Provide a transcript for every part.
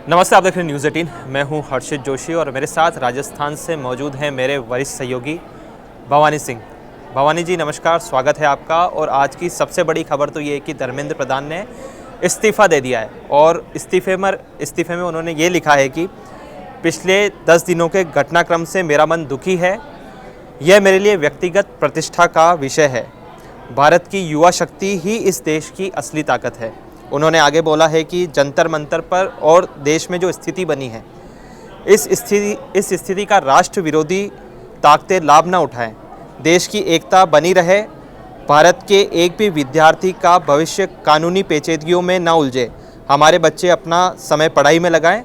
नमस्ते, आप देख रहे हैं न्यूज़ 18। मैं हूं हर्षित जोशी और मेरे साथ राजस्थान से मौजूद हैं मेरे वरिष्ठ सहयोगी भवानी सिंह। भवानी जी नमस्कार, स्वागत है आपका। और आज की सबसे बड़ी खबर तो ये है कि धर्मेंद्र प्रधान ने इस्तीफ़ा दे दिया है और इस्तीफे में उन्होंने ये लिखा है कि पिछले 10 दिनों के घटनाक्रम से मेरा मन दुखी है। यह मेरे लिए व्यक्तिगत प्रतिष्ठा का विषय है। भारत की युवा शक्ति ही इस देश की असली ताकत है। उन्होंने आगे बोला है कि जंतर मंतर पर और देश में जो स्थिति बनी है, इस स्थिति का राष्ट्र विरोधी ताकतें लाभ न उठाएं। देश की एकता बनी रहे। भारत के एक भी विद्यार्थी का भविष्य कानूनी पेचीदगियों में न उलझे। हमारे बच्चे अपना समय पढ़ाई में लगाएं,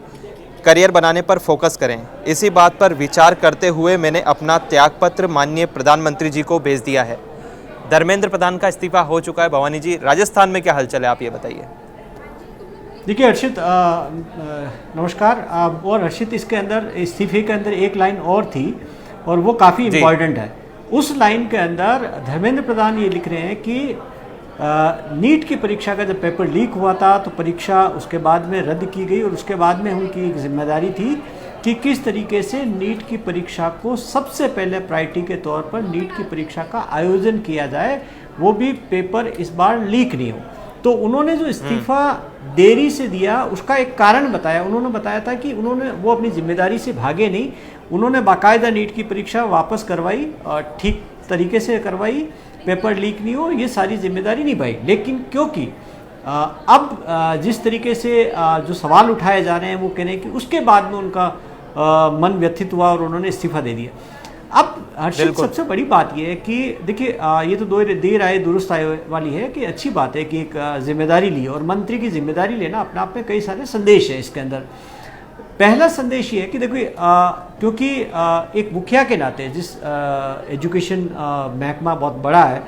करियर बनाने पर फोकस करें। इसी बात पर विचार करते हुए मैंने अपना त्यागपत्र माननीय प्रधानमंत्री जी को भेज दिया है। धर्मेंद्र प्रधान का इस्तीफा हो चुका है। भवानी जी, राजस्थान में क्या हलचल है, आप ये बताइए। देखिए हर्षित, नमस्कार। और हर्षित, इसके अंदर इस्तीफे के अंदर एक लाइन और थी और वो काफ़ी इम्पॉर्टेंट है। उस लाइन के अंदर धर्मेंद्र प्रधान ये लिख रहे हैं कि नीट की परीक्षा का जब पेपर लीक हुआ था तो परीक्षा उसके बाद में रद्द की गई और उसके बाद में उनकी एक जिम्मेदारी थी कि किस तरीके से नीट की परीक्षा को सबसे पहले प्रायोरिटी के तौर पर नीट की परीक्षा का आयोजन किया जाए, वो भी पेपर इस बार लीक नहीं हो। तो उन्होंने जो इस्तीफा देरी से दिया उसका एक कारण बताया। उन्होंने बताया था कि वो अपनी जिम्मेदारी से भागे नहीं, उन्होंने बाकायदा नीट की परीक्षा वापस करवाई और ठीक तरीके से करवाई, पेपर लीक नहीं हो, ये सारी जिम्मेदारी निभाई। लेकिन क्योंकि अब जिस तरीके से जो सवाल उठाए जा रहे हैं वो कह रहे हैं कि उसके बाद में उनका मन व्यथित हुआ और उन्होंने इस्तीफा दे दिया। अब हर्षित, सबसे बड़ी बात यह है कि देखिए, ये तो देर आए दुरुस्त आए वाली है कि अच्छी बात है कि एक जिम्मेदारी ली, और मंत्री की जिम्मेदारी लेना अपने आप में कई सारे संदेश है इसके अंदर। पहला संदेश ये है कि देखिए, क्योंकि एक मुखिया के नाते जिस एजुकेशन महकमा बहुत बड़ा है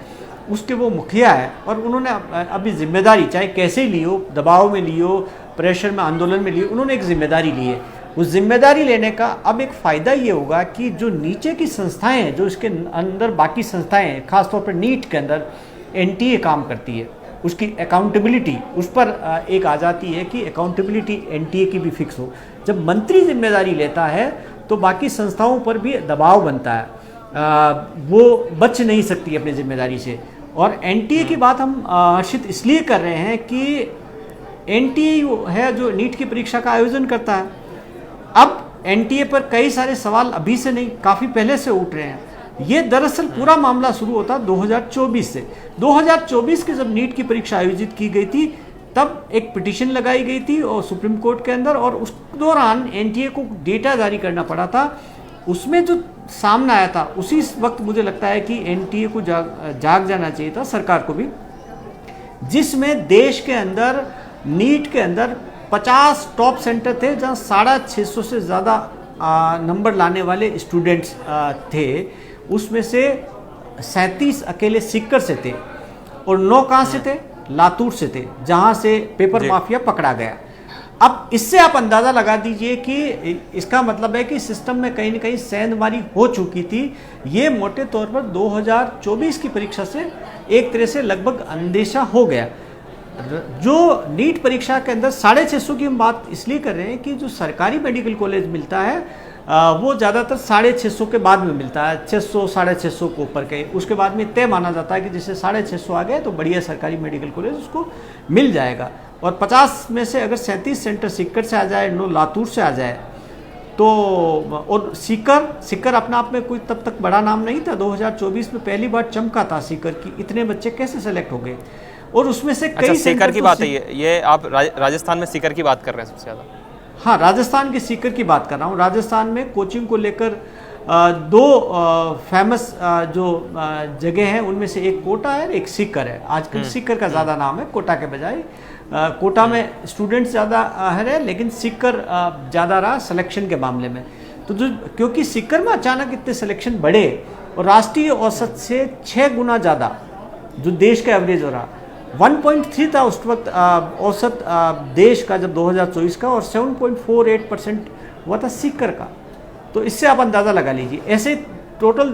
उसके वो मुखिया है और उन्होंने अभी जिम्मेदारी चाहे कैसे ली हो, दबाव में ली हो, प्रेशर में, आंदोलन में ली हो, उन्होंने एक जिम्मेदारी ली है। उस जिम्मेदारी लेने का अब एक फ़ायदा ये होगा कि जो नीचे की संस्थाएं हैं, जो इसके अंदर बाकी संस्थाएं हैं, खासतौर पर नीट के अंदर एनटीए काम करती है, उसकी अकाउंटेबिलिटी उस पर एक आ जाती है कि अकाउंटेबिलिटी एनटीए की भी फिक्स हो। जब मंत्री जिम्मेदारी लेता है तो बाकी संस्थाओं पर भी दबाव बनता है, वो बच नहीं सकती अपनी जिम्मेदारी से। और एनटीए की बात हम हर्षित इसलिए कर रहे हैं कि एनटीए है जो नीट की परीक्षा का आयोजन करता है। अब एनटीए पर कई सारे सवाल अभी से नहीं, काफ़ी पहले से उठ रहे हैं। ये दरअसल पूरा मामला शुरू होता 2024 से। 2024 के जब नीट की परीक्षा आयोजित की गई थी तब एक पिटीशन लगाई गई थी और सुप्रीम कोर्ट के अंदर, और उस दौरान एनटीए को डेटा जारी करना पड़ा था। उसमें जो सामने आया था उसी वक्त मुझे लगता है कि एनटीए को जाग जाना चाहिए था, सरकार को भी, जिसमें देश के अंदर नीट के अंदर 50 टॉप सेंटर थे जहाँ 650 से ज़्यादा नंबर लाने वाले स्टूडेंट्स थे। उसमें से 37 अकेले सीकर से थे और 9 कहाँ से थे? लातूर से थे, जहाँ से पेपर माफिया पकड़ा गया। अब इससे आप अंदाज़ा लगा दीजिए कि इसका मतलब है कि सिस्टम में कहीं ना कहीं सेंधमारी हो चुकी थी। ये मोटे तौर पर 2024 की परीक्षा से एक तरह से लगभग अंदेशा हो गया। जो नीट परीक्षा के अंदर 650 की हम बात इसलिए कर रहे हैं कि जो सरकारी मेडिकल कॉलेज मिलता है वो ज़्यादातर 650 के बाद में मिलता है, 600 650 को ऊपर के, उसके बाद में तय माना जाता है कि जैसे 650 आ गए तो बढ़िया सरकारी मेडिकल कॉलेज उसको मिल जाएगा। और 50 में से अगर 37 सेंटर सीकर से आ जाए, 9 लातूर से आ जाए तो, और सीकर अपने आप में कोई तब तक बड़ा नाम नहीं था। 2024 में पहली बार चमका था सीकर की, इतने बच्चे कैसे सेलेक्ट हो गए। और उसमें से कई सीकर की बात है, ये आप राजस्थान में सीकर की बात कर रहे हैं सबसे ज़्यादा? हाँ, राजस्थान के सीकर की बात कर रहा हूँ। राजस्थान में कोचिंग को लेकर 2 फेमस जो जगह हैं उनमें से एक कोटा है, एक सीकर है। आजकल सीकर का ज़्यादा नाम है कोटा के बजाय। कोटा में स्टूडेंट्स ज़्यादा है लेकिन सीकर ज़्यादा रहा सिलेक्शन के मामले में। तो जो क्योंकि सीकर में अचानक इतने सिलेक्शन बढ़े और राष्ट्रीय औसत से 6 गुना ज़्यादा जो देश का एवरेज हो रहा, 1.3 था उस वक्त औसत देश का जब 2024 का, और 7.48% हुआ था सीकर का। तो इससे आप अंदाज़ा लगा लीजिए। ऐसे टोटल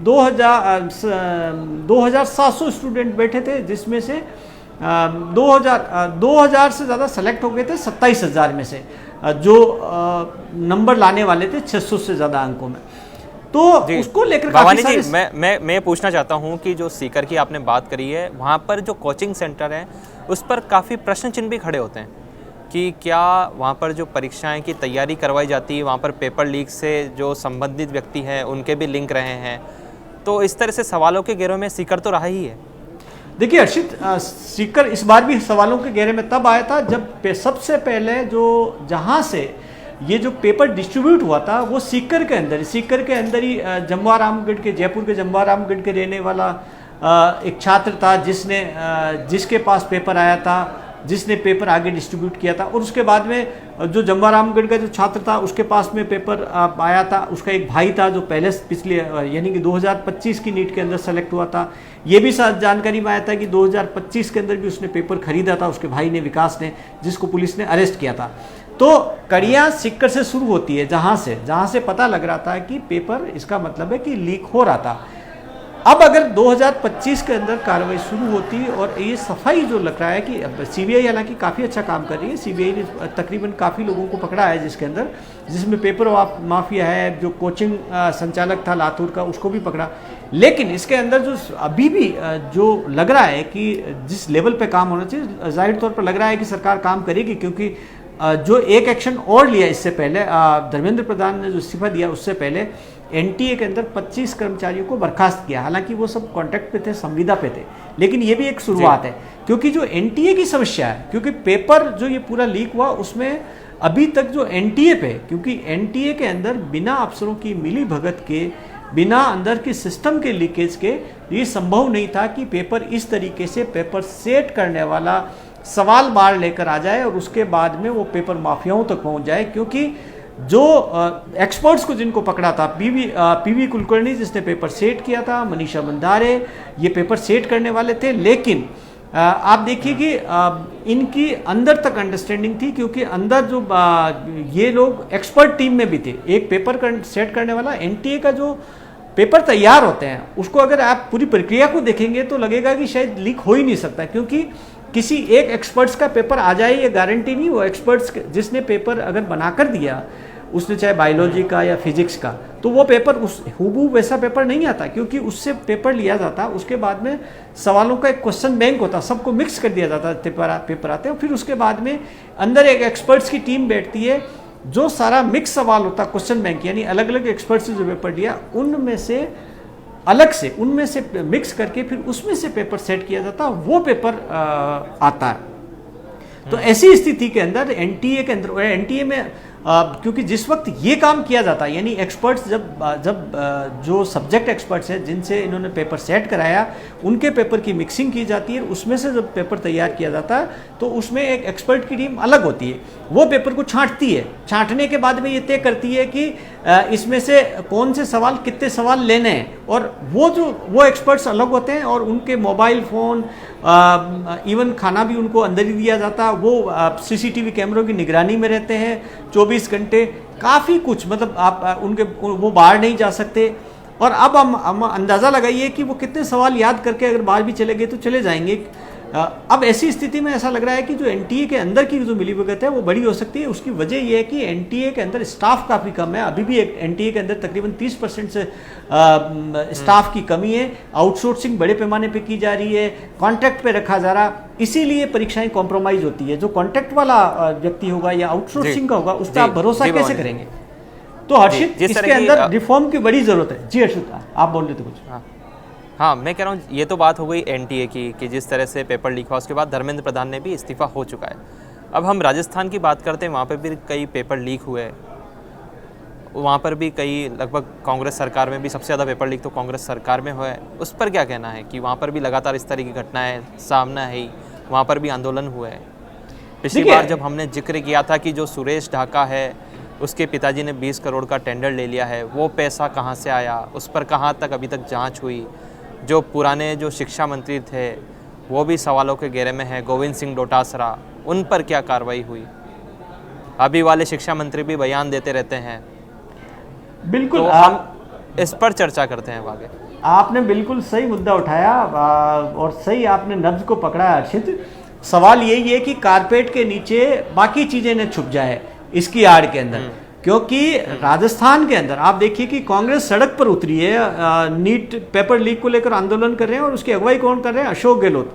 2700 स्टूडेंट बैठे थे, जिसमें से 2000 से ज़्यादा सेलेक्ट हो गए थे 27,000 में से, जो नंबर लाने वाले थे 600 से ज़्यादा अंकों में। तो उसको लेकर भवानी जी, मैं पूछना चाहता हूं कि जो सीकर की आपने बात करी है, वहां पर जो कोचिंग सेंटर है उस पर काफ़ी प्रश्न चिन्ह भी खड़े होते हैं कि क्या वहां पर जो परीक्षाएं की तैयारी करवाई जाती है वहां पर पेपर लीक से जो संबंधित व्यक्ति हैं उनके भी लिंक रहे हैं, तो इस तरह से सवालों के घेरों में सीकर तो रहा ही है। देखिए हर्षित, सीकर इस बार भी सवालों के घेरे में तब आया था जब सबसे पहले जहां से ये जो पेपर डिस्ट्रीब्यूट हुआ था वो सीकर के अंदर ही जमवारामगढ़ के, जयपुर के जमवारामगढ़ के रहने वाला एक छात्र था जिसके पास पेपर आया था, जिसने पेपर आगे डिस्ट्रीब्यूट किया था। और उसके बाद में जो जमवारामगढ़ का जो छात्र था उसके पास में पेपर आया था, उसका एक भाई था जो पहले पिछले यानी कि 2025 की नीट के अंदर सेलेक्ट हुआ था। ये भी साथ जानकारी में आया था कि 2025 के अंदर भी उसने पेपर खरीदा था, उसके भाई ने, विकास ने, जिसको पुलिस ने अरेस्ट किया था। तो कड़ियाँ सीकर से शुरू होती है, जहाँ से पता लग रहा था कि पेपर, इसका मतलब है कि लीक हो रहा था। अब अगर 2025 के अंदर कार्रवाई शुरू होती और ये सफाई जो लग रहा है कि सीबीआई हालांकि काफ़ी अच्छा काम कर रही है, सीबीआई ने तकरीबन काफ़ी लोगों को पकड़ा है जिसमें पेपर माफिया है, जो कोचिंग संचालक था लातूर का उसको भी पकड़ा। लेकिन इसके अंदर जो अभी भी जो लग रहा है कि जिस लेवल पे काम होना चाहिए, जाहिर तौर पर लग रहा है कि सरकार काम करेगी, क्योंकि जो एक एक्शन और लिया इससे पहले, धर्मेंद्र प्रधान ने जो इस्तीफा दिया उससे पहले एनटीए के अंदर 25 कर्मचारियों को बर्खास्त किया। हालांकि वो सब कॉन्ट्रैक्ट पे थे, संविदा पे थे, लेकिन ये भी एक शुरुआत है, क्योंकि जो एनटीए की समस्या है, क्योंकि पेपर जो ये पूरा लीक हुआ उसमें अभी तक जो एनटीए पे, क्योंकि एनटीए के अंदर बिना अफसरों की मिली भगत के, बिना अंदर के सिस्टम के लीकेज के ये संभव नहीं था कि पेपर इस तरीके से पेपर सेट करने वाला सवाल बार लेकर आ जाए और उसके बाद में वो पेपर माफियाओं तक पहुंच जाए। क्योंकि जो एक्सपर्ट्स को जिनको पकड़ा था, पीवी कुलकर्णी जिसने पेपर सेट किया था, मनीषा बंधारे, ये पेपर सेट करने वाले थे, लेकिन आप देखिए कि इनकी अंदर तक अंडरस्टैंडिंग थी, क्योंकि अंदर जो ये लोग एक्सपर्ट टीम में भी थे। एक पेपर सेट करने वाला, एनटीए का जो पेपर तैयार होते हैं उसको अगर आप पूरी प्रक्रिया को देखेंगे तो लगेगा कि शायद लीक हो ही नहीं सकता, क्योंकि किसी एक एक्सपर्ट्स का पेपर आ जाए ये गारंटी नहीं। वो एक्सपर्ट्स जिसने पेपर अगर बनाकर दिया, उसने चाहे बायोलॉजी का या फिजिक्स का, तो वो पेपर उस हूबहू वैसा पेपर नहीं आता, क्योंकि उससे पेपर लिया जाता, उसके बाद में सवालों का एक क्वेश्चन बैंक होता, सबको मिक्स कर दिया जाता, पेपर आते हैं, फिर उसके बाद में अंदर एक एक्सपर्ट्स की टीम बैठती है, जो सारा मिक्स सवाल होता क्वेश्चन बैंक, यानी अलग अलग एक्सपर्ट्स से जो पेपर लिया उनमें से मिक्स करके फिर उसमें से पेपर सेट किया जाता, वो पेपर आता है। तो ऐसी स्थिति के अंदर एनटीए के अंदर, एनटीए में क्योंकि जिस वक्त ये काम किया जाता है, यानी एक्सपर्ट्स जब जो सब्जेक्ट एक्सपर्ट्स हैं जिनसे इन्होंने पेपर सेट कराया, उनके पेपर की मिक्सिंग की जाती है, उसमें से जब पेपर तैयार किया जाता है तो उसमें एक एक्सपर्ट की टीम अलग होती है, वो पेपर को छांटती है। छांटने के बाद में ये तय करती है कि इसमें से कौन से सवाल, कितने सवाल लेने हैं, और वो एक्सपर्ट्स अलग होते हैं और उनके मोबाइल फ़ोन, इवन खाना भी उनको अंदर ही दिया जाता है। वो सीसीटीवी कैमरों की निगरानी में रहते हैं 24 घंटे, काफ़ी कुछ, मतलब आप वो बाहर नहीं जा सकते। और अब हम अंदाज़ा लगाइए कि वो कितने सवाल याद करके अगर बाहर भी चले गए तो चले जाएंगे। अब ऐसी स्थिति में ऐसा लग रहा है कि जो एनटीए के अंदर की जो मिलीभगत है वो बड़ी हो सकती है। उसकी वजह यह है कि एनटीए के अंदर स्टाफ काफ़ी कम है, अभी भी एनटीए के अंदर तकरीबन 30% से स्टाफ की कमी है। आउटसोर्सिंग बड़े पैमाने पे की जा रही है, कॉन्ट्रैक्ट पे रखा जा रहा, इसीलिए परीक्षाएं कॉम्प्रोमाइज़ होती है। जो कॉन्ट्रैक्ट वाला व्यक्ति होगा या आउटसोर्सिंग का होगा, उस पर आप भरोसा कैसे करेंगे? तो हर्षित, इसके अंदर रिफॉर्म की बड़ी ज़रूरत है। जी हर्षित, आप बोल रहे थे कुछ? हाँ, मैं कह रहा हूँ ये तो बात हो गई एनटीए की कि जिस तरह से पेपर लीक हुआ, उसके बाद धर्मेंद्र प्रधान ने भी इस्तीफा हो चुका है। अब हम राजस्थान की बात करते हैं, वहाँ पर भी कई पेपर लीक हुए, वहाँ पर भी कई, लगभग कांग्रेस सरकार में भी सबसे ज़्यादा पेपर लीक तो कांग्रेस सरकार में हुआ है। उस पर क्या कहना है कि वहाँ पर भी लगातार इस तरह की घटनाएं सामने आई, वहाँ पर भी आंदोलन हुए हैं। पिछली बार जब हमने जिक्र किया था कि जो सुरेश ढाका है उसके पिताजी ने 20 करोड़ का टेंडर ले लिया है, वो पैसा कहाँ से आया, उस पर कहाँ तक अभी तक जाँच हुई। जो पुराने जो शिक्षा मंत्री थे वो भी सवालों के घेरे में है, गोविंद सिंह डोटासरा, उन पर क्या कार्रवाई हुई। अभी वाले शिक्षा मंत्री भी बयान देते रहते हैं। बिल्कुल, तो हम इस पर चर्चा करते हैं आगे। आपने बिल्कुल सही मुद्दा उठाया और सही आपने नब्ज को पकड़ा है हर्षित। सवाल यही है कि कारपेट के नीचे बाकी चीजें न छुप जाए इसकी आड़ के अंदर, क्योंकि राजस्थान के अंदर आप देखिए कि कांग्रेस सड़क पर उतरी है, नीट पेपर लीक को लेकर आंदोलन कर रहे हैं और उसकी अगुवाई कौन कर रहे हैं? अशोक गहलोत।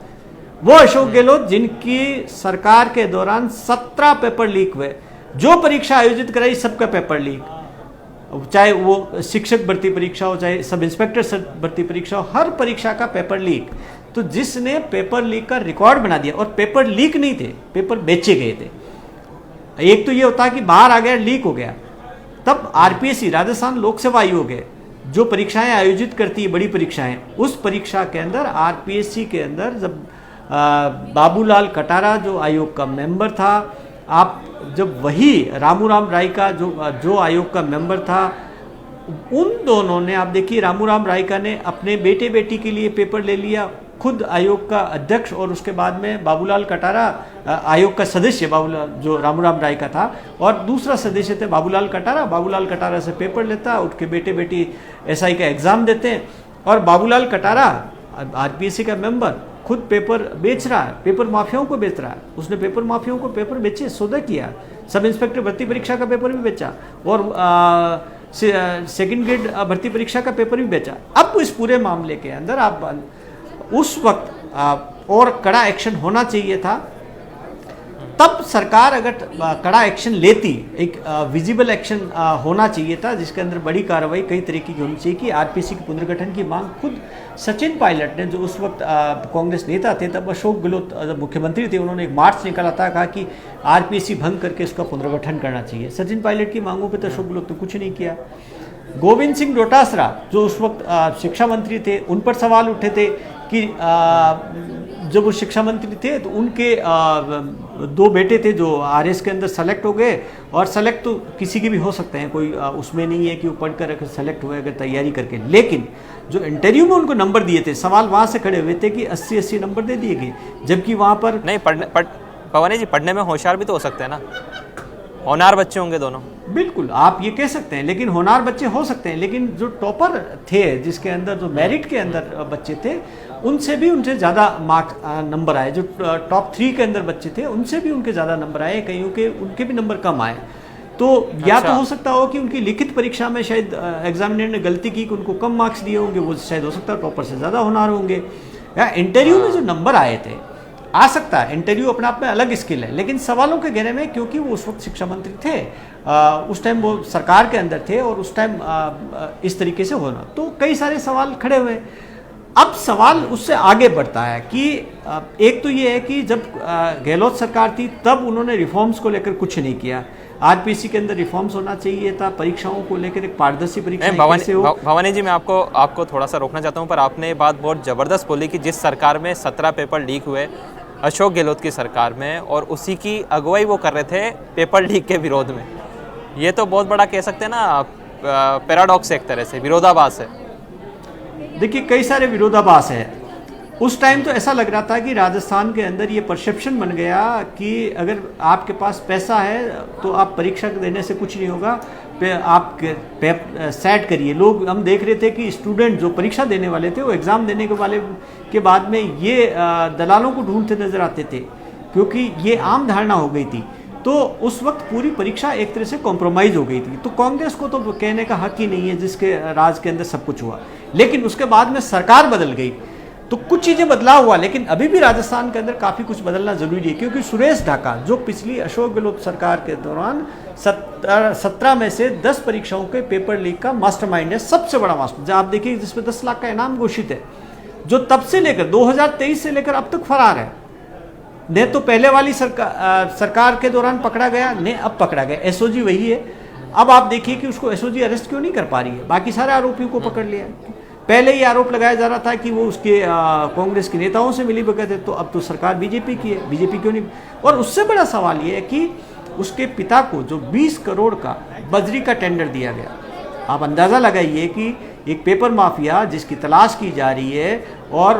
वो अशोक गहलोत जिनकी सरकार के दौरान 17 पेपर लीक हुए, जो परीक्षा आयोजित कराई सबका पेपर लीक, चाहे वो शिक्षक भर्ती परीक्षा हो, चाहे सब इंस्पेक्टर भर्ती परीक्षा हो, हर परीक्षा का पेपर लीक। तो जिसने पेपर लीक का रिकॉर्ड बना दिया, और पेपर लीक नहीं थे, पेपर बेचे गए थे। एक तो ये होता कि बाहर आ गया, लीक हो गया, तब आरपीएससी राजस्थान लोक सेवा आयोग है जो परीक्षाएं आयोजित करती है, बड़ी परीक्षाएं, उस परीक्षा के अंदर आरपीएससी के अंदर जब बाबूलाल कटारा जो आयोग का मेंबर था, आप जब वही रामूराम राय का जो आयोग का मेंबर था, उन दोनों ने, आप देखिए रामूराम रायका ने अपने बेटे बेटी के लिए पेपर ले लिया, खुद आयोग का अध्यक्ष, और उसके बाद में बाबूलाल कटारा आयोग का सदस्य, बाबूलाल जो रामूराम रायका था, और दूसरा सदस्य थे बाबूलाल कटारा। बाबूलाल कटारा से पेपर लेता, उठ के बेटे बेटी एसआई का एग्जाम देते हैं, और बाबूलाल कटारा आरपीएससी का मेंबर खुद पेपर बेच रहा है, पेपर माफियाओं को बेच रहा है। उसने पेपर माफियाओं को पेपर बेचे, सौदा किया, सब इंस्पेक्टर भर्ती परीक्षा का पेपर भी बेचा, और सेकंड ग्रेड भर्ती परीक्षा का पेपर भी बेचा। अब इस पूरे मामले के अंदर आप उस वक्त और कड़ा एक्शन होना चाहिए था। तब सरकार अगर कड़ा एक्शन लेती, एक विजिबल एक्शन होना चाहिए था, जिसके अंदर बड़ी कार्रवाई कई तरीके की होनी चाहिए। कि आरपीएससी के पुनर्गठन की मांग खुद सचिन पायलट ने, जो उस वक्त कांग्रेस नेता थे, तब अशोक गहलोत जब मुख्यमंत्री थे, उन्होंने एक मार्च निकाला था, कहा कि आरपीएससी भंग करके उसका पुनर्गठन करना चाहिए। सचिन पायलट की मांगों पर तो अशोक गहलोत ने कुछ नहीं किया। गोविंद सिंह डोटासरा जो उस वक्त शिक्षा मंत्री थे, उन पर सवाल उठे थे कि जब वो शिक्षा मंत्री थे तो उनके दो बेटे थे जो आरएस के अंदर सेलेक्ट हो गए, और सेलेक्ट तो किसी के भी हो सकते हैं, कोई उसमें नहीं है कि वो पढ़कर अगर सेलेक्ट हुए अगर तैयारी करके, लेकिन जो इंटरव्यू में उनको नंबर दिए थे, सवाल वहाँ से खड़े हुए थे कि 80-80 नंबर दे दिए गए, जबकि वहाँ पर नहीं भवानी जी पढ़ने में होशियार भी तो हो सकते हैं ना, होनहार बच्चे होंगे दोनों। बिल्कुल आप ये कह सकते हैं, लेकिन होनहार बच्चे हो सकते हैं, लेकिन जो टॉपर थे, जिसके अंदर जो मेरिट के अंदर बच्चे थे, उनसे भी उनसे ज़्यादा मार्क्स नंबर आए। जो टॉप 3 के अंदर बच्चे थे, उनसे भी उनके ज़्यादा नंबर आए, कईयों के उनके भी नंबर कम आए। तो या तो हो सकता हो कि उनकी लिखित परीक्षा में शायद एग्जामिनर ने गलती की कि उनको कम मार्क्स दिए होंगे, वो शायद हो सकता है टॉपर से ज़्यादा होनहार होंगे। या इंटरव्यू में जो नंबर आए थे, आ सकता है इंटरव्यू अपने आप में अलग स्किल है, लेकिन सवालों के घेरे में, क्योंकि वो उस वक्त शिक्षा मंत्री थे, उस टाइम वो सरकार के अंदर थे, और उस टाइम इस तरीके से होना, तो कई सारे सवाल खड़े हुए। अब सवाल उससे आगे बढ़ता है कि एक तो ये है कि जब गहलोत सरकार थी तब उन्होंने रिफॉर्म्स को लेकर कुछ नहीं किया। आरपीएससी के अंदर रिफॉर्म्स होना चाहिए था, परीक्षाओं को लेकर एक पारदर्शी परीक्षा कैसे हो। भवानी जी मैं आपको थोड़ा सा रोकना चाहता हूँ, पर आपने ये बात बहुत ज़बरदस्त बोली कि जिस सरकार में 17 पेपर लीक हुए, अशोक गहलोत की सरकार में, और उसी की अगुवाई वो कर रहे थे पेपर लीक के विरोध में। ये तो बहुत बड़ा कह सकते हैं ना, पैराडॉक्स, एक तरह से विरोधाभास है। देखिए कई सारे विरोधाभास है। उस टाइम तो ऐसा लग रहा था कि राजस्थान के अंदर ये परसेप्शन बन गया कि अगर आपके पास पैसा है तो आप परीक्षा देने से कुछ नहीं होगा, आप सेट करिए। लोग, हम देख रहे थे कि स्टूडेंट जो परीक्षा देने वाले थे, वो एग्ज़ाम देने के वाले के बाद में ये दलालों को ढूंढते नजर आते थे, क्योंकि ये आम धारणा हो गई थी। तो उस वक्त पूरी परीक्षा एक तरह से कॉम्प्रोमाइज हो गई थी। तो कांग्रेस को तो कहने का हक ही नहीं है, जिसके राज के अंदर सब कुछ हुआ। लेकिन उसके बाद में सरकार बदल गई तो कुछ चीज़ें बदलाव हुआ, लेकिन अभी भी राजस्थान के अंदर काफ़ी कुछ बदलना जरूरी है। क्योंकि सुरेश ढाका जो पिछली अशोक गहलोत सरकार के दौरान 17 में से 10 परीक्षाओं के पेपर लीक का मास्टरमाइंड है, सबसे बड़ा मास्टर। आप देखिए जिसमें 10 लाख का इनाम घोषित है, जो तब से लेकर 2023 से लेकर अब तक फरार है। ने तो पहले वाली सरकार के दौरान पकड़ा गया, ने अब पकड़ा गया। एसओजी वही है। अब आप देखिए कि उसको एसओजी अरेस्ट क्यों नहीं कर पा रही है, बाकी सारे आरोपियों को पकड़ लिया। पहले ये आरोप लगाया जा रहा था कि वो उसके कांग्रेस के नेताओं से मिली भगत है, तो अब तो सरकार बीजेपी की है, बीजेपी क्यों नहीं। और उससे बड़ा सवाल ये है कि उसके पिता को जो 20 करोड़ का बजरी का टेंडर दिया गया, आप अंदाज़ा लगाइए कि एक पेपर माफिया जिसकी तलाश की जा रही है, और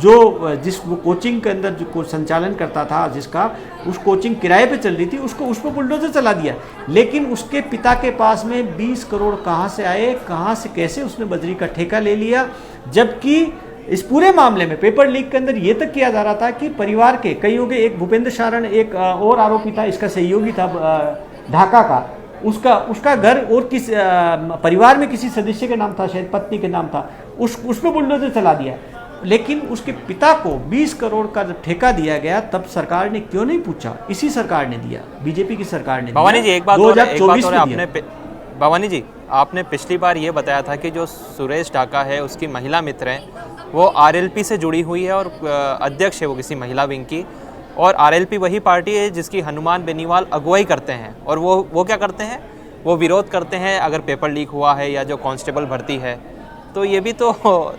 जो जिस वो कोचिंग के अंदर जो संचालन करता था, जिसका उस कोचिंग किराए पे चल रही थी, उसको उस पर बुलडोजर चला दिया। लेकिन उसके पिता के पास में 20 करोड़ कहाँ से आए, कहाँ से कैसे उसने बजरी का ठेका ले लिया, जबकि इस पूरे मामले में पेपर लीक के अंदर ये तक किया जा रहा था कि परिवार के कईयों के, एक भूपेंद्र शारण एक और आरोपी था, इसका सहयोगी था ढाका का, उसका घर और किस परिवार में किसी सदस्य के नाम था, शायद पत्नी के नाम था, उस पर बुलडोजर चला दिया। लेकिन उसके पिता को 20 करोड़ का जब ठेका दिया गया, तब सरकार ने क्यों नहीं पूछा? इसी सरकार ने दिया, बीजेपी की सरकार ने। भवानी जी, एक बात 2024 और आपने भवानी जी, आपने पिछली बार ये बताया था कि जो सुरेश ढाका है उसकी महिला मित्र हैं, वो आरएलपी से जुड़ी हुई है और अध्यक्ष है वो किसी महिला विंग की, और आरएलपी वही पार्टी है जिसकी हनुमान बेनीवाल अगुवाई करते हैं। और वो क्या करते हैं? वो विरोध करते हैं अगर पेपर लीक हुआ है या जो कांस्टेबल भर्ती है। तो ये भी तो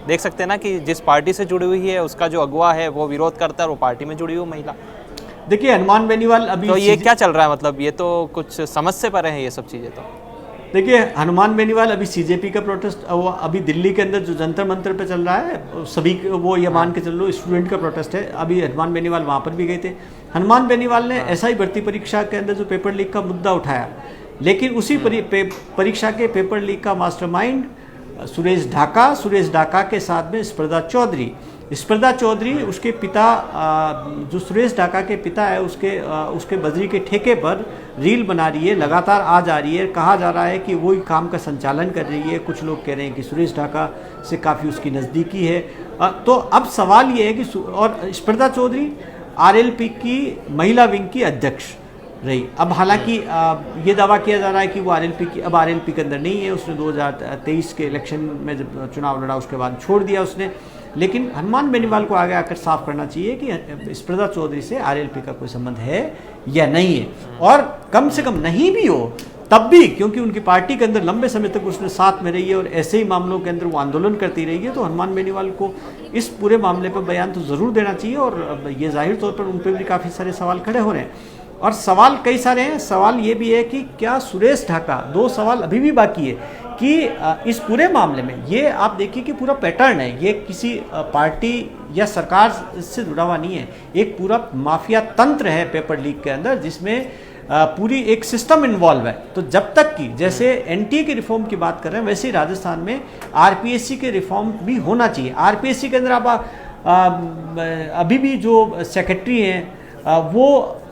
देख सकते हैं ना कि जिस पार्टी से जुड़ी हुई है उसका जो अगुवा है वो विरोध करता है और वो पार्टी में जुड़ी हुई महिला। देखिए, हनुमान बेनीवाल अभी तो ये क्या चल रहा है? मतलब ये तो कुछ समझ से परे हैं ये सब चीज़ें। तो देखिए, हनुमान बेनीवाल अभी सीजेपी का प्रोटेस्ट, वो अभी दिल्ली के अंदर जो जंतर मंतर पे चल रहा है, सभी वो ये मान के चल लो स्टूडेंट का प्रोटेस्ट है। अभी हनुमान बेनीवाल वहाँ पर भी गए थे। हनुमान बेनीवाल ने एसआई भर्ती परीक्षा के अंदर जो पेपर लीक का मुद्दा उठाया, लेकिन उसी परीक्षा के पेपर लीक का मास्टरमाइंड सुरेश ढाका के साथ में स्पर्धा चौधरी उसके पिता, जो सुरेश ढाका के पिता है, उसके बजरी के ठेके पर रील बना रही है, लगातार आ जा रही है। कहा जा रहा है कि वही काम का संचालन कर रही है। कुछ लोग कह रहे हैं कि सुरेश ढाका से काफ़ी उसकी नज़दीकी है। तो अब सवाल ये है कि और स्पर्धा चौधरी आरएलपी की महिला विंग की अध्यक्ष रही। अब हालांकि ये दावा किया जा रहा है कि वो आरएलपी के अंदर नहीं है। उसने 2023 के इलेक्शन में जब चुनाव लड़ा उसके बाद छोड़ दिया उसने। लेकिन हनुमान बेनीवाल को आगे आकर साफ करना चाहिए कि स्पर्धा चौधरी से आरएलपी का कोई संबंध है या नहीं है, और कम से कम नहीं भी हो तब भी, क्योंकि उनकी पार्टी के अंदर लंबे समय तक उसने साथ में रही है और ऐसे ही मामलों के अंदर वो आंदोलन करती रही है, तो हनुमान बेनीवाल को इस पूरे मामले पर बयान तो ज़रूर देना चाहिए। और ये जाहिर तौर पर उन पर भी काफ़ी सारे सवाल खड़े हो रहे हैं, और सवाल कई सारे हैं। सवाल ये भी है कि क्या सुरेश ढाका, दो सवाल अभी भी बाकी है कि इस पूरे मामले में, ये आप देखिए कि पूरा पैटर्न है, ये किसी पार्टी या सरकार से जुड़ा हुआ नहीं है। एक पूरा माफिया तंत्र है पेपर लीक के अंदर, जिसमें पूरी एक सिस्टम इन्वॉल्व है। तो जब तक कि जैसे एनटीए के रिफॉर्म की बात कर रहे हैं, वैसे ही राजस्थान में आरपीएससी के रिफॉर्म भी होना चाहिए। आरपीएससी के अंदर आप अभी भी जो सेक्रेटरी हैं वो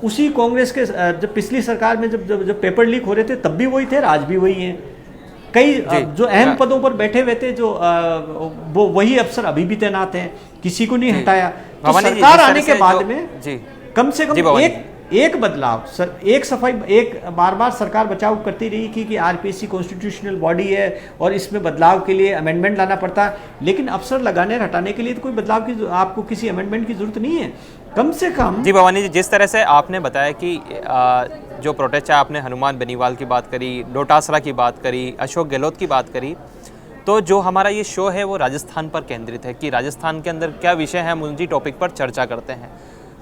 उसी कांग्रेस के, जब पिछली सरकार में जब पेपर लीक हो रहे थे तब भी वही थे, आज भी वही हैं। कई जो अहम पदों पर बैठे हुए थे, जो वो वही अफसर अभी भी तैनात हैं, किसी को नहीं हटाया। तो सरकार आने के बाद में कम से कम एक बदलाव, एक सफाई, एक बार सरकार बचाव करती रही कि आरपीएससी कॉन्स्टिट्यूशनल बॉडी है और इसमें बदलाव के लिए अमेंडमेंट लाना पड़ता है, लेकिन अफसर लगाने और हटाने के लिए तो कोई बदलाव की, आपको किसी अमेंडमेंट की जरूरत नहीं है। कम से कम जी भवानी जी, जिस तरह से आपने बताया कि जो प्रोटेस्ट है, आपने हनुमान बेनीवाल की बात करी, डोटासरा की बात करी, अशोक गहलोत की बात करी, तो जो हमारा ये शो है वो राजस्थान पर केंद्रित है कि राजस्थान के अंदर क्या विषय है, हम उसी टॉपिक पर चर्चा करते हैं।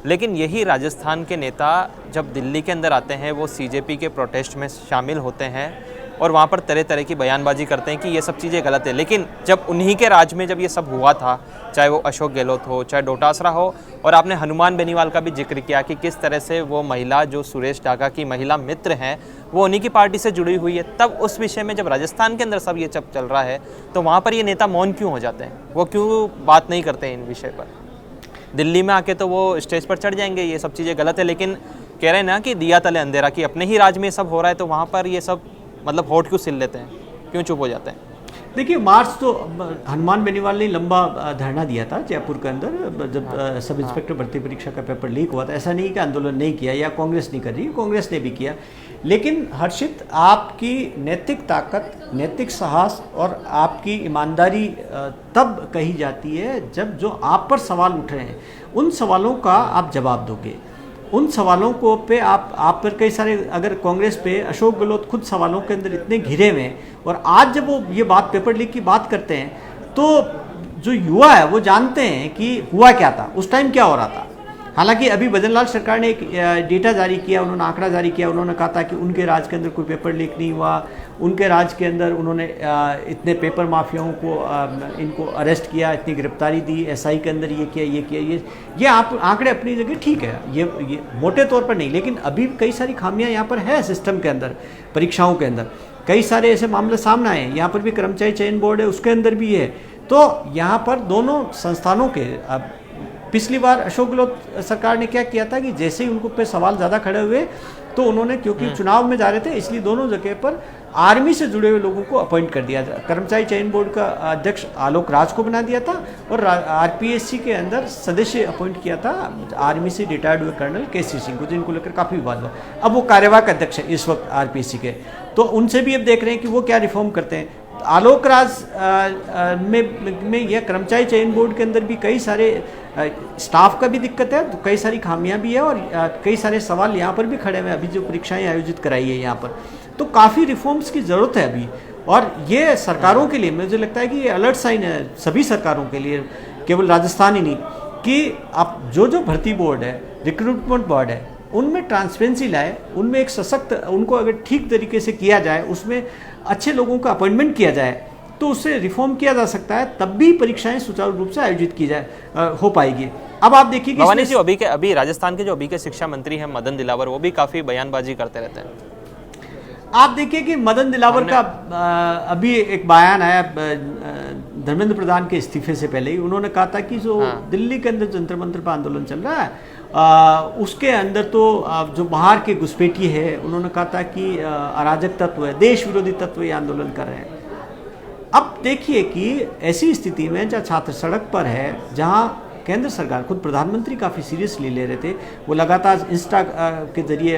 लेकिन यही राजस्थान के नेता जब दिल्ली के अंदर आते हैं, वो सीजेपी के प्रोटेस्ट में शामिल होते हैं और वहाँ पर तरह तरह की बयानबाजी करते हैं कि ये सब चीज़ें गलत है। लेकिन जब उन्हीं के राज में जब ये सब हुआ था, चाहे वो अशोक गहलोत हो, चाहे डोटासरा हो, और आपने हनुमान बेनीवाल का भी जिक्र किया कि किस तरह से वो महिला, जो सुरेश ढाका की महिला मित्र हैं, वो उन्हीं की पार्टी से जुड़ी हुई है, तब उस विषय में जब राजस्थान के अंदर सब ये सब चल रहा है, तो वहाँ पर ये नेता मौन क्यों हो जाते हैं? वो क्यों बात नहीं करते हैं इन विषय पर? दिल्ली में आके तो वो स्टेज पर चढ़ जाएंगे, ये सब चीज़ें गलत है, लेकिन कह रहे हैं ना कि दिया तले अंधेरा, कि अपने ही राज में सब हो रहा है, तो वहाँ पर ये सब मतलब होठ क्यों सिल लेते हैं, क्यों चुप हो जाते हैं? देखिए, मार्च तो हनुमान बेनीवाल ने लंबा धरना दिया था जयपुर के अंदर, जब सब इंस्पेक्टर भर्ती परीक्षा का पेपर लीक हुआ था। ऐसा नहीं कि आंदोलन नहीं किया या कांग्रेस नहीं कर रही, कांग्रेस ने भी किया। लेकिन हर्षित, आपकी नैतिक ताकत, नैतिक साहस और आपकी ईमानदारी तब कही जाती है जब जो आप पर सवाल उठ रहे हैं, उन सवालों का आप जवाब दोगे। उन सवालों को पे आप पर कई सारे, अगर कांग्रेस पे अशोक गहलोत खुद सवालों के अंदर इतने घिरे हुए हैं, और आज जब वो ये बात पेपर लीक की बात करते हैं, तो जो युवा है वो जानते हैं कि हुआ क्या था, उस टाइम क्या हो रहा था। हालांकि अभी भजनलाल सरकार ने एक डेटा जारी किया, उन्होंने आंकड़ा जारी किया, उन्होंने कहा था कि उनके राज के अंदर कोई पेपर लीक नहीं हुआ, उनके राज के अंदर उन्होंने इतने पेपर माफियाओं को इनको अरेस्ट किया, इतनी गिरफ्तारी दी, एसआई के अंदर ये किया, ये आप आंकड़े अपनी जगह ठीक है, ये मोटे तौर पर नहीं, लेकिन अभी कई सारी खामियां यहाँ पर है सिस्टम के अंदर, परीक्षाओं के अंदर कई सारे ऐसे मामले सामने आए हैं। यहाँ पर भी कर्मचारी चयन बोर्ड है, उसके अंदर भी है। तो यहाँ पर दोनों संस्थानों के पिछली बार अशोक गहलोत सरकार ने क्या किया था कि जैसे ही उनको पे सवाल ज़्यादा खड़े हुए तो उन्होंने, क्योंकि चुनाव में जा रहे थे इसलिए दोनों जगह पर आर्मी से जुड़े हुए लोगों को अपॉइंट कर दिया। कर्मचारी चयन बोर्ड का अध्यक्ष आलोक राज को बना दिया था और आरपीएससी के अंदर सदस्य अपॉइंट किया था आर्मी से रिटायर्ड हुए कर्नल केसी सिंह को, जिनको लेकर काफ़ी विवाद हुआ। अब वो कार्यवाहक अध्यक्ष है इस वक्त आरपीएससी के, तो उनसे भी अब देख रहे हैं कि वो क्या रिफॉर्म करते हैं। आलोक राज में यह कर्मचारी चयन बोर्ड के अंदर भी कई सारे स्टाफ का भी दिक्कत है, तो कई सारी खामियां भी है और कई सारे सवाल यहाँ पर भी खड़े हुए हैं। अभी जो परीक्षाएं आयोजित कराई है यहाँ पर, तो काफ़ी रिफॉर्म्स की ज़रूरत है अभी, और ये सरकारों के लिए मुझे लगता है कि ये अलर्ट साइन है सभी सरकारों के लिए, केवल राजस्थान ही नहीं, कि आप जो भर्ती बोर्ड है, रिक्रूटमेंट बोर्ड है, उनमें ट्रांसपेरेंसी लाए, उनमें एक सशक्त, उनको अगर ठीक तरीके से किया जाए, उसमें अच्छे लोगों का अपॉइंटमेंट किया जाए तो उससे रिफॉर्म किया जा सकता है, तब भी परीक्षाएं सुचारू रूप से आयोजित की जाए हो पाएगी। अब आप देखिए कि भवानी जी, अभी राजस्थान के जो अभी के शिक्षा मंत्री हैं मदन दिलावर, वो भी काफ़ी बयानबाजी करते रहते हैं। आप देखिए कि मदन दिलावर का अभी एक बयान आया धर्मेंद्र प्रधान के इस्तीफे से पहले ही, उन्होंने कहा था कि जो दिल्ली के अंदर जंतर मंतर पर आंदोलन चल रहा है उसके अंदर तो जो बाहर के घुसपैठी है, उन्होंने कहा था कि अराजक तत्व है, देश विरोधी तत्व ये आंदोलन कर रहे हैं। अब देखिए कि ऐसी स्थिति में जहाँ छात्र सड़क पर है, जहाँ केंद्र सरकार, खुद प्रधानमंत्री काफ़ी सीरियसली ले रहे थे, वो लगातार इंस्टा के जरिए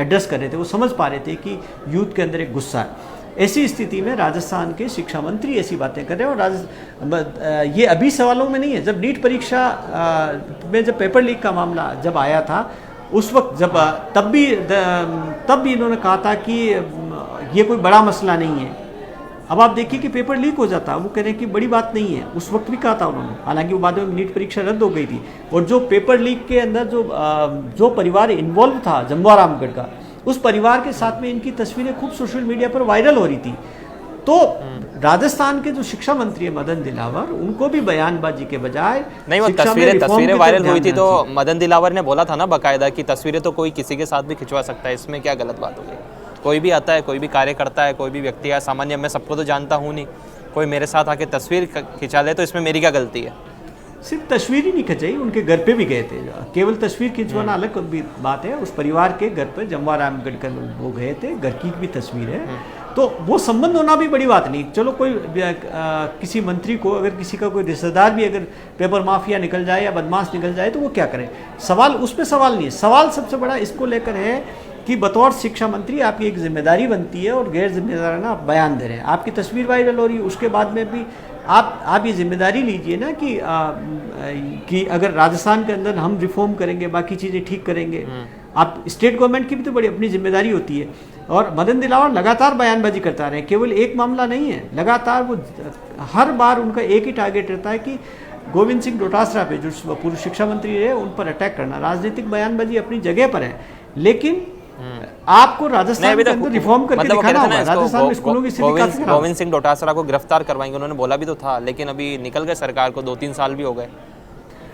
एड्रेस कर रहे थे, वो समझ पा रहे थे कि यूथ के अंदर एक गुस्सा है। ऐसी स्थिति में राजस्थान के शिक्षा मंत्री ऐसी बातें कर रहे हैं, और ये अभी सवालों में नहीं है। जब नीट परीक्षा में जब पेपर लीक का मामला जब आया था, उस वक्त जब तब भी इन्होंने कहा था कि ये कोई बड़ा मसला नहीं है। अब आप देखिए कि पेपर लीक हो जाता, वो कह रहे हैं कि बड़ी बात नहीं है, उस वक्त भी कहा था उन्होंने, हालांकि वो बाद में नीट परीक्षा रद्द हो गई थी। और जो पेपर लीक के अंदर जो परिवार इन्वॉल्व था जमवारामगढ़ का, उस परिवार के साथ में इनकी तस्वीरें खूब सोशल मीडिया पर वायरल हो रही थी। तो राजस्थान के जो शिक्षा मंत्री है मदन दिलावर, उनको भी बयानबाजी के बजाय नहीं, वो तस्वीरें वायरल हुई थी, तो मदन दिलावर ने बोला था ना बाकायदा कि तस्वीरें तो कोई किसी के साथ भी खिंचवा सकता है, इसमें क्या गलत बात होगी। कोई भी आता है, कोई भी कार्य करता है, कोई भी व्यक्ति है सामान्य, मैं सबको तो जानता हूँ नहीं, कोई मेरे साथ आके तस्वीर खिंचा ले तो इसमें मेरी क्या गलती है। सिर्फ तस्वीर ही नहीं खिंचाई, उनके घर पे भी गए थे। केवल तस्वीर खिंचवाना अलग बात है, उस परिवार के घर पर जमवारामगढ़ का वो गए थे, घर की भी तस्वीर है, तो वो संबंध होना भी बड़ी बात नहीं। चलो कोई किसी मंत्री को, अगर किसी का कोई रिश्तेदार भी अगर पेपर माफिया निकल जाए या बदमाश निकल जाए तो वो क्या करें, सवाल उस पर सवाल नहीं है। सवाल सबसे बड़ा इसको लेकर है कि बतौर शिक्षा मंत्री आपकी एक जिम्मेदारी बनती है और गैर जिम्मेदाराना आप बयान दे रहे हैं, आपकी तस्वीर वायरल हो रही है, उसके बाद में भी आप ये जिम्मेदारी लीजिए ना कि अगर राजस्थान के अंदर हम रिफॉर्म करेंगे, बाकी चीज़ें ठीक करेंगे। आप स्टेट गवर्नमेंट की भी तो बड़ी अपनी जिम्मेदारी होती है। और मदन दिलावर लगातार बयानबाजी करता रहे, केवल एक मामला नहीं है, लगातार वो हर बार उनका एक ही टारगेट रहता है कि गोविंद सिंह डोटासरा पे, जो पूर्व शिक्षा मंत्री रहे, उन पर अटैक करना। राजनीतिक बयानबाजी अपनी जगह पर है, लेकिन आपको राजस्थान के अंदर रिफॉर्म करके दिखाना होगा। राजस्थान में स्कूलों की स्थिति काफी खराब है। गोविंद सिंह डोटासरा को गिरफ्तार करवाएंगे, उन्होंने बोला भी तो था, लेकिन अभी निकल गए सरकार को, 2-3 साल भी हो गए,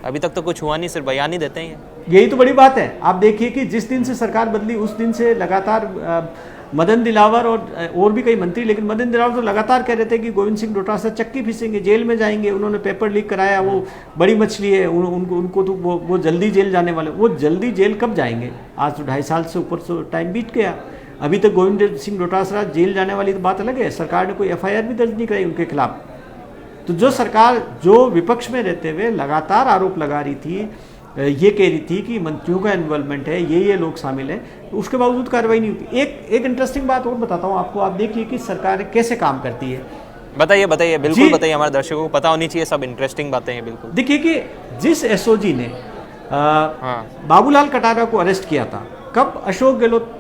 अभी तक तो कुछ हुआ नहीं, सिर्फ बयान ही देते हैं। यही तो बड़ी बात है। आप देखिए कि जिस दिन से सरकार बदली उस दिन से लगातार मदन दिलावर और भी कई मंत्री, लेकिन मदन दिलावर तो लगातार कह रहे थे कि गोविंद सिंह डोटासरा चक्की फीसेंगे, जेल में जाएंगे, उन्होंने पेपर लीक कराया, वो बड़ी मछली है, उनको तो वो जल्दी जेल जाने वाले। वो जल्दी जेल कब जाएंगे? आज तो 2.5 साल से ऊपर से टाइम बीत गया, अभी तक गोविंद सिंह डोटासरा जेल जाने वाली तो बात अलग है, सरकार ने कोई FIR भी दर्ज नहीं कराई उनके खिलाफ। तो जो सरकार जो विपक्ष में रहते हुए लगातार आरोप लगा रही थी, ये कह रही थी कि मंत्रियों का इन्वॉल्वमेंट है, ये लोग शामिल हैं, तो उसके बावजूद कार्रवाई नहीं होती। एक इंटरेस्टिंग बात और बताता हूँ आपको, आप देखिए कि सरकार कैसे काम करती है। बताइए बिल्कुल बताइए, हमारे दर्शकों को पता होनी चाहिए, सब इंटरेस्टिंग बातें हैं बिल्कुल। देखिए कि जिस SOG ने बाबूलाल कटारा को अरेस्ट किया था, कब? अशोक गहलोत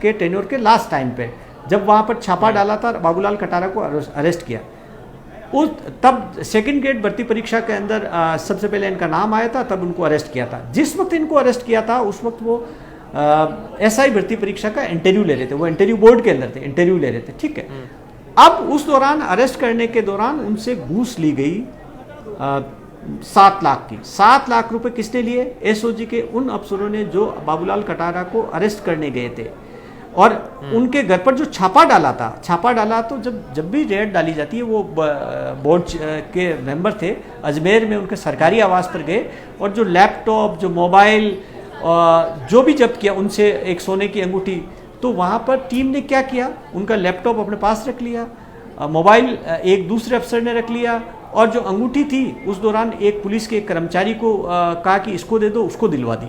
के टेन्योर के लास्ट टाइम पे, जब वहाँ पर छापा डाला था, बाबूलाल कटारा को अरेस्ट किया। उस तब सेकंड ग्रेड भर्ती परीक्षा के अंदर सबसे पहले इनका नाम आया था, तब उनको अरेस्ट किया था। जिस वक्त इनको अरेस्ट किया था उस वक्त वो एसआई भर्ती परीक्षा का इंटरव्यू ले रहे थे, वो इंटरव्यू बोर्ड के अंदर थे, इंटरव्यू ले रहे थे, ठीक है। अब उस दौरान अरेस्ट करने के दौरान उनसे घूस ली गई 7 लाख की। 7 लाख रुपए किसने लिए? एसओजी के उन अफसरों ने जो बाबूलाल कटारा को अरेस्ट करने गए थे, और उनके घर पर जो छापा डाला था, छापा डाला तो जब भी रेड डाली जाती है, वो बोर्ड के मेंबर थे, अजमेर में उनके सरकारी आवास पर गए और जो लैपटॉप, जो मोबाइल, जो भी जब्त किया उनसे, एक सोने की अंगूठी, तो वहाँ पर टीम ने क्या किया, उनका लैपटॉप अपने पास रख लिया, मोबाइल एक दूसरे अफसर ने रख लिया, और जो अंगूठी थी उस दौरान एक पुलिस के कर्मचारी को कहा कि इसको दे दो, उसको दिलवा दी।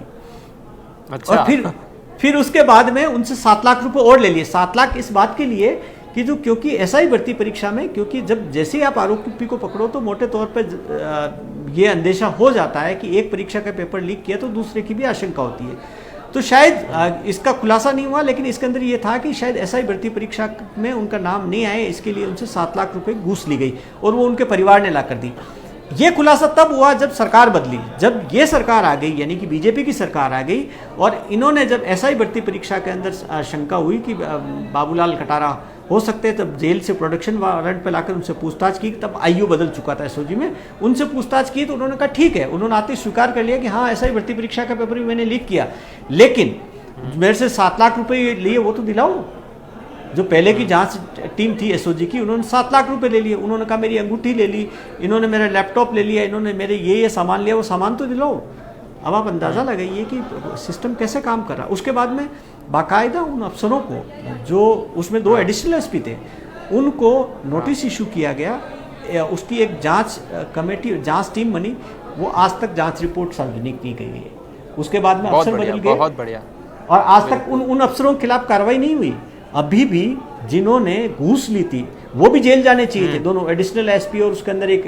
अच्छा। और फिर उसके बाद में उनसे 7 लाख रुपए और ले लिए। 7 लाख इस बात के लिए कि जो, क्योंकि एसआई भर्ती परीक्षा में, क्योंकि जब जैसे ही आप आरोपी को पकड़ो तो मोटे तौर पर ये अंदेशा हो जाता है कि एक परीक्षा का पेपर लीक किया तो दूसरे की भी आशंका होती है। तो शायद इसका खुलासा नहीं हुआ, लेकिन इसके अंदर ये था कि शायद एसआई भर्ती परीक्षा में उनका नाम नहीं आए, इसके लिए उनसे 7 लाख रुपए घूस ली गई और वो उनके परिवार ने ला कर दी। ये खुलासा तब हुआ जब सरकार बदली, जब ये सरकार आ गई, यानी कि बीजेपी की सरकार आ गई, और इन्होंने जब एसआई भर्ती परीक्षा के अंदर शंका हुई कि बाबूलाल कटारा हो सकते हैं, तब जेल से प्रोडक्शन वारंट पे लाकर उनसे पूछताछ की। तब आईयू बदल चुका था एसओजी में, उनसे पूछताछ की तो उन्होंने कहा ठीक है, उन्होंने आते स्वीकार कर लिया कि हाँ एसआई भर्ती परीक्षा का पेपर भी मैंने लीक किया, लेकिन मेरे से 7 लाख रुपए लिए वो तो दिलाओ। जो पहले की जांच टीम थी एसओजी की, उन्होंने 7 लाख रुपए ले लिए, उन्होंने कहा मेरी अंगूठी ले ली, इन्होंने मेरा लैपटॉप ले लिया, इन्होंने मेरे ये सामान लिया, वो सामान तो दिलाओ। अब आप अंदाज़ा लगाइए कि सिस्टम कैसे काम कर रहा है। उसके बाद में बाकायदा उन अफसरों को, जो उसमें 2 एडिशनल एसपी थे, उनको नोटिस इशू किया गया, उसकी एक जांच कमेटी, जांच टीम बनी, वो आज तक जांच रिपोर्ट सार्वजनिक नहीं की है। उसके बाद में अफसर बदल गए, बहुत बढ़िया, और आज तक उन अफसरों के खिलाफ कार्रवाई नहीं हुई। अभी भी जिन्होंने घूस ली थी वो भी जेल जाने चाहिए थे, दोनों एडिशनल एसपी और उसके अंदर एक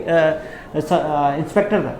इंस्पेक्टर था,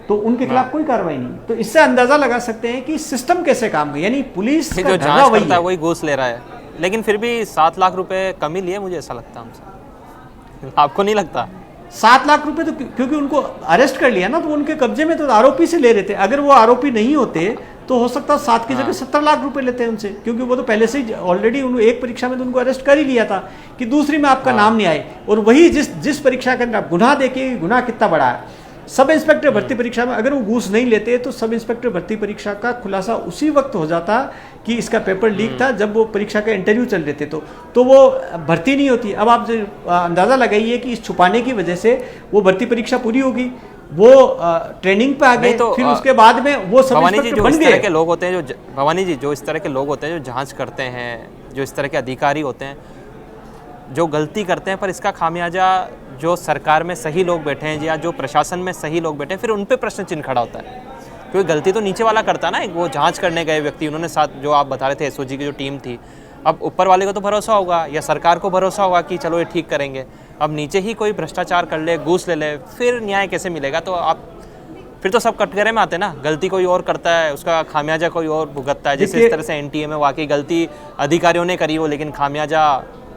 तो उनके खिलाफ कोई कार्रवाई नहीं। तो इससे अंदाजा लगा सकते हैं कि सिस्टम कैसे काम कर, यानी पुलिस का जो जांच करता है वही घूस ले रहा है। लेकिन फिर भी 7 लाख रुपए कम ही लिए, मुझे ऐसा लगता है हमसे, आपको नहीं लगता? 7 लाख रुपए तो क्योंकि उनको अरेस्ट कर लिया ना, तो उनके कब्जे में तो आरोपी से ले रहे थे। अगर वो आरोपी नहीं होते तो हो सकता 7 की जगह 70 लाख रुपए लेते हैं उनसे, क्योंकि वो तो पहले से ही ऑलरेडी एक परीक्षा में तो उनको अरेस्ट कर ही लिया था कि दूसरी में आपका नाम नहीं आए। और वही जिस परीक्षा के अंदर आप गुनाह देखिए, गुनाह कितना बड़ा है। सब इंस्पेक्टर भर्ती परीक्षा में अगर वो घूस नहीं लेते तो सब इंस्पेक्टर भर्ती परीक्षा का खुलासा उसी वक्त हो जाता कि इसका पेपर लीक था, जब वो परीक्षा का इंटरव्यू चल रहे थे, तो वो भर्ती नहीं होती। अब आप अंदाज़ा लगाइए कि इस छुपाने की वजह से वो भर्ती परीक्षा पूरी होगी, वो ट्रेनिंग पे आ गए, तो फिर उसके बाद में वो सब इंस्पेक्टर बन गए। इस तरह के लोग होते हैं जो, भवानी जी, जो इस तरह के लोग होते हैं जो जांच करते हैं, जो इस तरह के अधिकारी होते हैं जो गलती करते हैं, पर इसका खामियाजा जो सरकार में सही लोग बैठे हैं या जो प्रशासन में सही लोग बैठे हैं, फिर उन पे प्रश्न चिन्ह खड़ा होता है। क्योंकि गलती तो नीचे वाला करता है ना, वो जांच करने गए व्यक्ति, उन्होंने साथ जो आप बता रहे थे एसओजी की जो टीम थी, अब ऊपर वाले को तो भरोसा होगा या सरकार को भरोसा होगा कि चलो ये ठीक करेंगे। अब नीचे ही कोई भ्रष्टाचार कर ले, घूस ले ले, फिर न्याय कैसे मिलेगा? तो आप फिर तो सब कटघरे में आते ना, गलती कोई और करता है, उसका खामियाजा कोई और भुगतता है। जैसे इस तरह से एनटीए में वाकई गलती अधिकारियों ने करी हो, लेकिन खामियाजा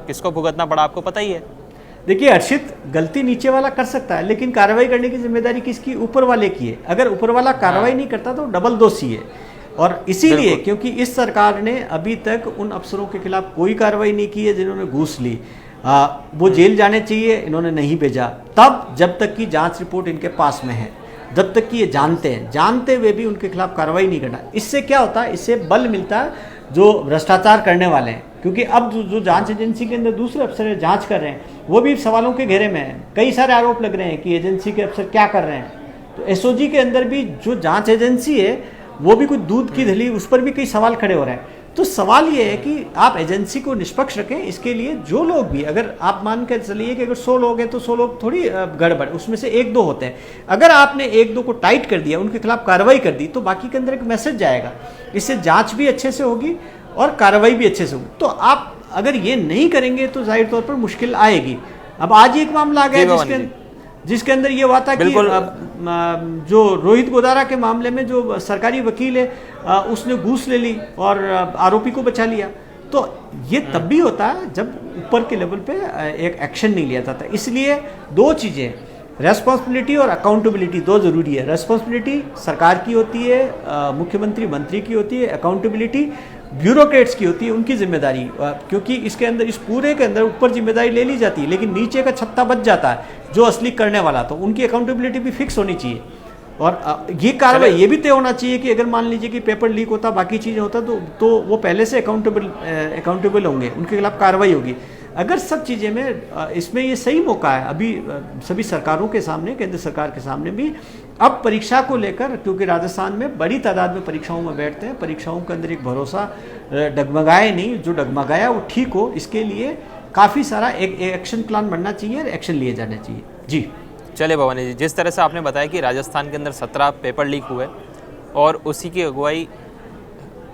किसको भुगतना पड़ा आपको पता ही है। देखिए हर्षित, गलती नीचे वाला कर सकता है, लेकिन कार्रवाई करने की जिम्मेदारी किसकी? ऊपर वाले की है। अगर ऊपर वाला कार्रवाई नहीं करता तो डबल दोषी है। और इसीलिए क्योंकि इस सरकार ने अभी तक उन अफसरों के खिलाफ कोई कार्रवाई नहीं की है जिन्होंने घूस ली, वो जेल जाने चाहिए, इन्होंने नहीं भेजा। तब जब तक की जांच रिपोर्ट इनके पास में है, जब तक कि ये जानते हैं, जानते हुए भी उनके खिलाफ कार्रवाई नहीं करना। इससे क्या होता है? इससे बल मिलता है जो भ्रष्टाचार करने वाले हैं, क्योंकि अब जो जांच एजेंसी के अंदर दूसरे अफसर जांच कर रहे हैं वो भी सवालों के घेरे में हैं। कई सारे आरोप लग रहे हैं कि एजेंसी के अफसर क्या कर रहे हैं। तो एसओजी के अंदर भी जो जांच एजेंसी है वो भी कुछ दूध की धली, उस पर भी कई सवाल खड़े हो रहे हैं। तो सवाल ये है कि आप एजेंसी को निष्पक्ष रखें। इसके लिए जो लोग भी, अगर आप मान कर चलिए कि अगर 100 लोग हैं तो 100 लोग थोड़ी गड़बड़, उसमें से 1-2 होते हैं। अगर आपने 1-2 को टाइट कर दिया, उनके खिलाफ कार्रवाई कर दी, तो बाकी के अंदर एक मैसेज जाएगा। इससे जांच भी अच्छे से होगी और कार्रवाई भी अच्छे से होगी। तो आप अगर ये नहीं करेंगे तो जाहिर तौर पर मुश्किल आएगी। अब आज ही एक मामला आ गया जिसके अंदर ये हुआ था कि जो रोहित गोदारा के मामले में जो सरकारी वकील है उसने घूस ले ली और आरोपी को बचा लिया। तो ये तब भी होता है जब ऊपर के लेवल पे एक एक्शन नहीं लिया जाता। इसलिए दो चीज़ें, रेस्पॉन्सिबिलिटी और अकाउंटेबिलिटी, दो ज़रूरी है। रेस्पॉन्सिबिलिटी सरकार की होती है, मुख्यमंत्री मंत्री की होती है, अकाउंटेबिलिटी ब्यूरोक्रेट्स की होती है, उनकी जिम्मेदारी, क्योंकि इसके अंदर, इस पूरे के अंदर ऊपर जिम्मेदारी ले ली जाती है लेकिन नीचे का छत्ता बच जाता है जो असली करने वाला, तो उनकी अकाउंटेबिलिटी भी फिक्स होनी चाहिए। और ये कार्रवाई ये भी तय होना चाहिए कि अगर मान लीजिए कि पेपर लीक होता, बाकी चीज़ें होता, तो वो पहले से अकाउंटेबल होंगे, उनके खिलाफ कार्रवाई होगी। अगर सब चीज़ें में इसमें ये सही मौका है अभी सभी सरकारों के सामने, केंद्र सरकार के सामने भी, अब परीक्षा को लेकर, क्योंकि राजस्थान में बड़ी तादाद में परीक्षाओं में बैठते हैं, परीक्षाओं के अंदर एक भरोसा डगमगाए नहीं, जो डगमगाया वो ठीक हो, इसके लिए काफ़ी सारा एक एक्शन प्लान बनना चाहिए और एक्शन लिए जाने चाहिए। जी चलिए भवानी जी, जिस तरह से आपने बताया कि राजस्थान के अंदर 17 पेपर लीक हुए और उसी की अगुवाई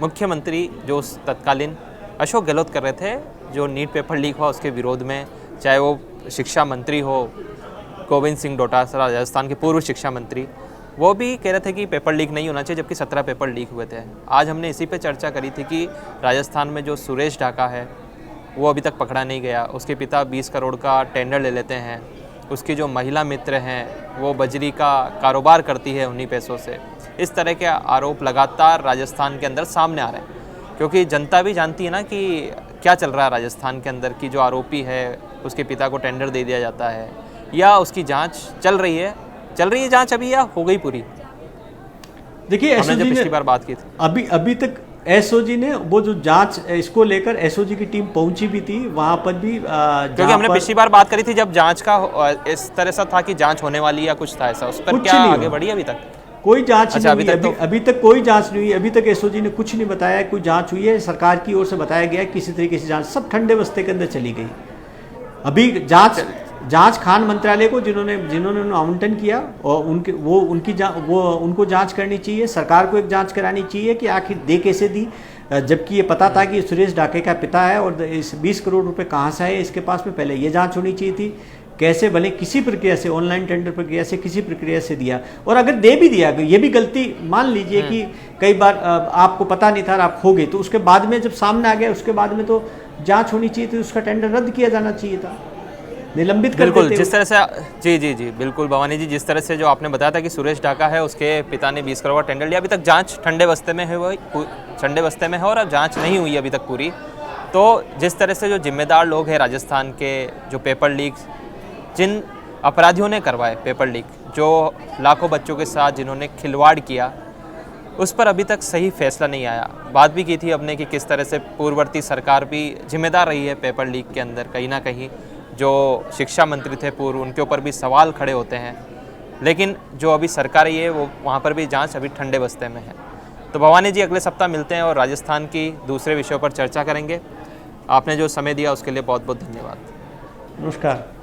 मुख्यमंत्री जो तत्कालीन अशोक गहलोत कर रहे थे, जो नीट पेपर लीक हुआ उसके विरोध में, चाहे वो शिक्षा मंत्री हो गोविंद सिंह डोटासरा, राजस्थान के पूर्व शिक्षा मंत्री, वो भी कह रहे थे कि पेपर लीक नहीं होना चाहिए, जबकि 17 पेपर लीक हुए थे। आज हमने इसी पे चर्चा करी थी कि राजस्थान में जो सुरेश ढाका है वो अभी तक पकड़ा नहीं गया, उसके पिता 20 करोड़ का टेंडर ले लेते हैं, उसकी जो महिला मित्र हैं वो बजरी का कारोबार करती है उन्हीं पैसों से। इस तरह के आरोप लगातार राजस्थान के अंदर सामने आ रहे हैं, क्योंकि जनता भी जानती है ना कि क्या चल रहा है राजस्थान के अंदर, कि जो आरोपी है उसके पिता को टेंडर दे दिया जाता है या उसकी जांच चल रही है जांच अभी, या हो गई पूरी। देखिए, हमने जब पिछली बार बात की थी, अभी तक एसओजी ने वो जो जांच, इसको लेकर एसओजी की टीम पहुंची भी थी वहां पर भी, क्योंकि हमने पिछली बार बात करी थी जब जांच का इस तरह से था कि जांच होने वाली या कुछ था ऐसा, उस पर क्या आगे बढ़ी अभी तक? कोई जांच अच्छा, नहीं हुई, अभी तक कोई जांच नहीं हुई। अभी तक एसओजी ने कुछ नहीं बताया कोई जांच हुई है, सरकार की ओर से बताया गया किसी तरीके से जांच सब ठंडे बस्ते के अंदर चली गई। अभी जांच खान मंत्रालय को जिन्होंने आवंटन किया और उनको जांच करनी चाहिए, सरकार को एक जांच करानी चाहिए कि आखिर दे कैसे दी, जबकि ये पता था कि सुरेश ढाके का पिता है और इस 20 करोड़ रुपए कहाँ से आए इसके पास में, पहले ये जांच होनी चाहिए थी। कैसे, भले किसी प्रक्रिया से, ऑनलाइन टेंडर प्रक्रिया से, किसी प्रक्रिया से दिया, और अगर दे भी दिया, ये भी गलती मान लीजिए कि कई बार आपको पता नहीं था, आप खो गए, तो उसके बाद में जब सामने आ गया, उसके बाद में तो जांच होनी चाहिए थी, उसका टेंडर रद्द किया जाना चाहिए था, निलंबित कर बिल्कुल देते। जिस तरह से जी बिल्कुल भवानी जी, जिस तरह से जो आपने बताया था कि सुरेश ढाका है, उसके पिता ने 20 करोड़ का टेंडर लिया, अभी तक जांच ठंडे बस्ते में है, और अब जांच नहीं हुई अभी तक पूरी। तो जिस तरह से जो जिम्मेदार लोग हैं राजस्थान के, जो पेपर लीक, जिन अपराधियों ने करवाए पेपर लीक, जो लाखों बच्चों के साथ जिन्होंने खिलवाड़ किया, उस पर अभी तक सही फैसला नहीं आया। बात भी की थी हमने कि किस तरह से पूर्ववर्ती सरकार भी जिम्मेदार रही है पेपर लीक के अंदर, कहीं ना कहीं जो शिक्षा मंत्री थे पूर्व, उनके ऊपर भी सवाल खड़े होते हैं, लेकिन जो अभी सरकार ही है वो वहाँ पर भी जांच अभी ठंडे बस्ते में है। तो भवानी जी, अगले सप्ताह मिलते हैं और राजस्थान की दूसरे विषयों पर चर्चा करेंगे। आपने जो समय दिया उसके लिए बहुत बहुत धन्यवाद। नमस्कार।